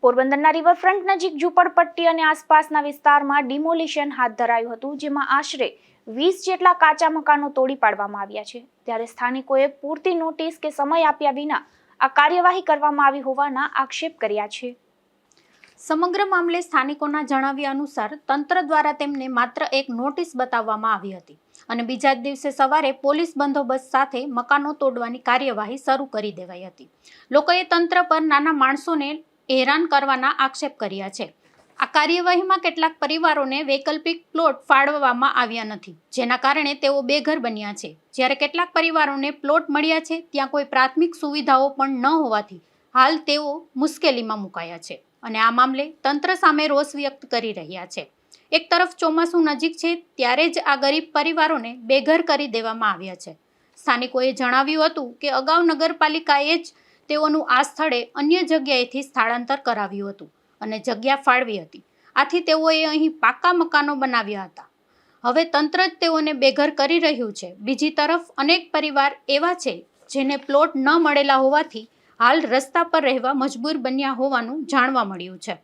પોરબંદરના રિવરફ્રન્ટ નજીક ઝૂંપડપટ્ટી અને આસપાસના વિસ્તારમાં ડિમોલિશન હાથ ધરાયું હતું, જેમાં આશરે 20 જેટલા કાચા મકાનો તોડી પાડવામાં આવ્યા છે। ત્યારે સ્થાનિકોએ પૂરતી નોટિસ કે સમય આપ્યા વિના આ કાર્યવાહી કરવામાં આવી હોવાના આક્ષેપ કર્યા છે। સમગ્ર મામલે સ્થાનિકોના જણાવ્યા અનુસાર તંત્ર દ્વારા તેમને માત્ર એક નોટિસ બતાવવામાં આવી હતી અને બીજા જ દિવસે સવારે પોલીસ બંદોબસ્ત સાથે મકાનો તોડવાની કાર્યવાહી શરૂ કરી દેવાઈ હતી। લોકોએ તંત્ર પર નાના માણસોને હેરાન કરવાના આક્ષેપ કર્યા છે। આ કાર્યવાહીમાં કેટલાક પરિવારોને વૈકલ્પિક પ્લોટ ફાળવવામાં આવ્યા નથી, જેના કારણે તેઓ બેઘર બન્યા છે, જ્યારે કેટલાક પરિવારોને પ્લોટ મળ્યા છે ત્યાં કોઈ પ્રાથમિક સુવિધાઓ પણ ન હોવાથી હાલ તેઓ મુશ્કેલીમાં મુકાયા છે અને આ મામલે તંત્ર સામે રોષ વ્યક્ત કરી રહ્યા છે। એક તરફ ચોમાસું નજીક છે ત્યારે જ આ ગરીબ પરિવારોને બેઘર કરી દેવામાં આવ્યા છે। સ્થાનિકોએ જણાવ્યું હતું કે અગાઉ નગરપાલિકાએ જ તેઓનું આ સ્થળે અન્ય જગ્યાએથી સ્થળાંતર કરાવ્યું હતું અને જગ્યા ફાળવી હતી, આથી તેઓએ અહીં પાકા મકાનો બનાવ્યા હતા। હવે તંત્ર જ તેઓને બેઘર કરી રહ્યું છે। બીજી તરફ અનેક પરિવાર એવા છે જેને પ્લોટ ન મળેલા હોવાથી હાલ રસ્તા પર રહેવા મજબૂર બન્યા હોવાનું જાણવા મળ્યું છે।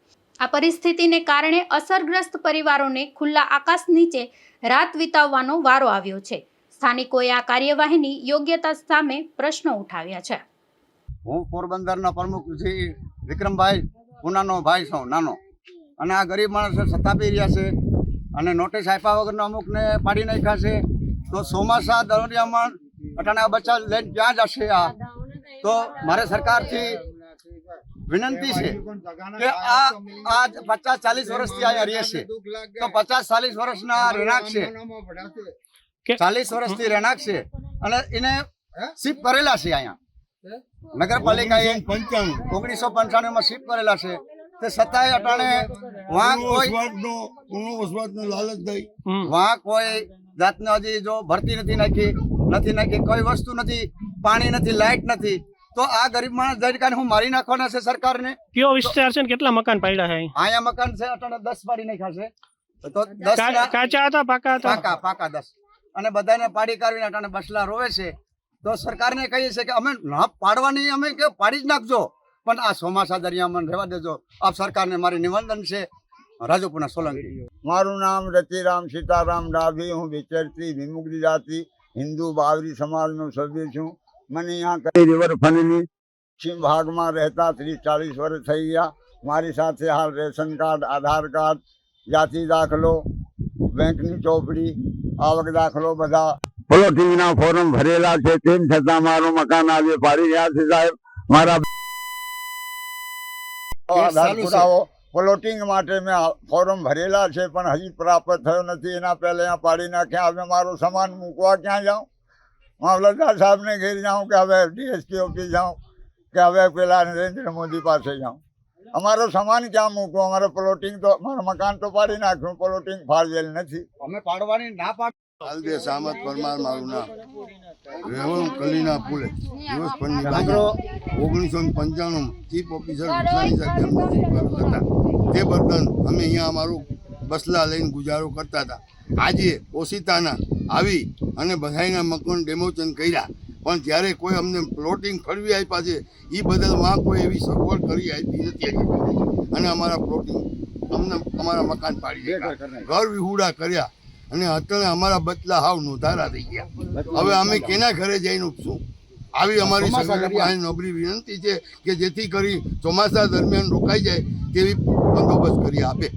આ પરિસ્થિતિને કારણે અસરગ્રસ્ત પરિવારોને ખુલ્લા આકાશ નીચે રાત વિતાવવાનો વારો આવ્યો છે। સ્થાનિકોએ આ કાર્યવાહીની યોગ્યતા સામે પ્રશ્નો ઉઠાવ્યા છે। હું પોરબંદરના પ્રમુખ શ્રી વિક્રમભાઈ પુનાનો ભાઈ છું નાનો, અને આ ગરીબ માણસો સતાપી રહ્યા છે અને નોટિસ આપ્યા વગરનો અમુકને પાડી નાખ્યા છે। તો ચોમાસા દરમિયાનમાં અટાણે આ બચ્ચા લઈને ક્યાં જશે? તો મારે સરકારથી વિનંતી છે કે આ 50-40 વર્ષથી અહીંયા રહે છે, તો 50-40 વર્ષના રહેણાંક છે, 40 વર્ષથી રહેણાંક છે અને એને શિફ્ટ કરેલા છે અહીંયા નગરપાલિકાએ 1995 માં શિફ્ટ કરેલા છે। તે છતાંય અટાણે વાં કોઈ જાતને હજી જો ભરતી નથી નાખી, કોઈ વસ્તુ નથી, પાણી નથી, લાઇટ નથી, તો આ ગરીબ માણસ જઈને હું મારી નાખવાના છે સરકારને। કયો વિસ્તાર છે ને કેટલા મકાન પાડ્યા છે? અહીંયા મકાન છે અટાણે 10 પાડી નાખ્યા છે, તો 10 કાચા હતા પાકા હતા? પાકા 10, અને બધાને પાડી કાઢીને અટાણે બસલા રોવે છે। તો સરકારને કહીએ છે કે અમે ના પાડવાની, અમે કે પાડી જ નાખજો, પણ આ ચોમાસા દરિયામાં રહેવા દેજો। આપ સરકારને મારી નિવેદન છે। રાજુપુના સોલંકી। મારું નામ રતિરામ સીતારામ ડાભી, હું વિચરતી વિમુક્ત જાતિ હિન્દુ બાવરી સમાજનો સભ્ય છું। મને यहाँ કઈ રિવરફ્રન્ટની પશ્ચિમ ભાગમાં રહેતા 30-40 વર્ષ થઈ ગયા। મારી સાથે હાલ રેશન કાર્ડ, આધાર કાર્ડ, જાતિ દાખલો, બેંકની ચોપડી, આવક દાખલો બધા પ્લોટિંગના ફોર્મ ભરેલા છે, તેમ છતાં મારું મકાન આજે પાડી રહ્યા છે સાહેબ। મારા આધાર પુરાવો પ્લોટિંગ માટે મેં ફોર્મ ભરેલા છે પણ હજી પ્રાપ્ત થયો નથી, એના પહેલાં અહીંયા પાડી નાખ્યા। હવે મારું સામાન મૂકવા ક્યાં જાઉં? મામલતદાર સાહેબને ઘેર જાઉં કે હવે ડીએસપી ઓફિસ જાઉં કે હવે પેલા નરેન્દ્ર મોદી પાસે જાઉં? અમારો સામાન ક્યાં મૂકવો? અમારો પ્લોટિંગ તો, મારું મકાન તો પાડી નાખ્યું, પ્લોટિંગ ફાળવેલ નથી। અમે પાડવાની ના પાડ અલ્દેશ અહમદ પરમાર મારું નામ, રહેવું કલીના પુલે, દિવસ પરની 1995 ચીફ ઓફિસર હતા, તે બદલ અમે અહીંયા અમારું બસલા લઈને ગુજારો કરતા હતા। આજે ઓશિતાના આવી અને બધાના મકાન ડેમોચન કર્યા, પણ જ્યારે કોઈ અમને પ્લોટિંગ ફળવી આપ્યા છે એ બદલ માં કોઈ એવી સગવડ કરી આપી નથી અને અમારા પ્લોટિંગ અમને અમારા મકાન પાડી દીધા, ઘર વિહુડા કર્યા અને અત્યારે અમારા બદલા હાવ નોંધારા થઈ ગયા। હવે અમે કેના ઘરે જઈને ઉઠશું? આવી અમારી સરકારની નબળી વિનંતી છે કે જેથી કરી ચોમાસા દરમિયાન રોકાઈ જાય તેવી બંદોબસ્ત કરી આપે।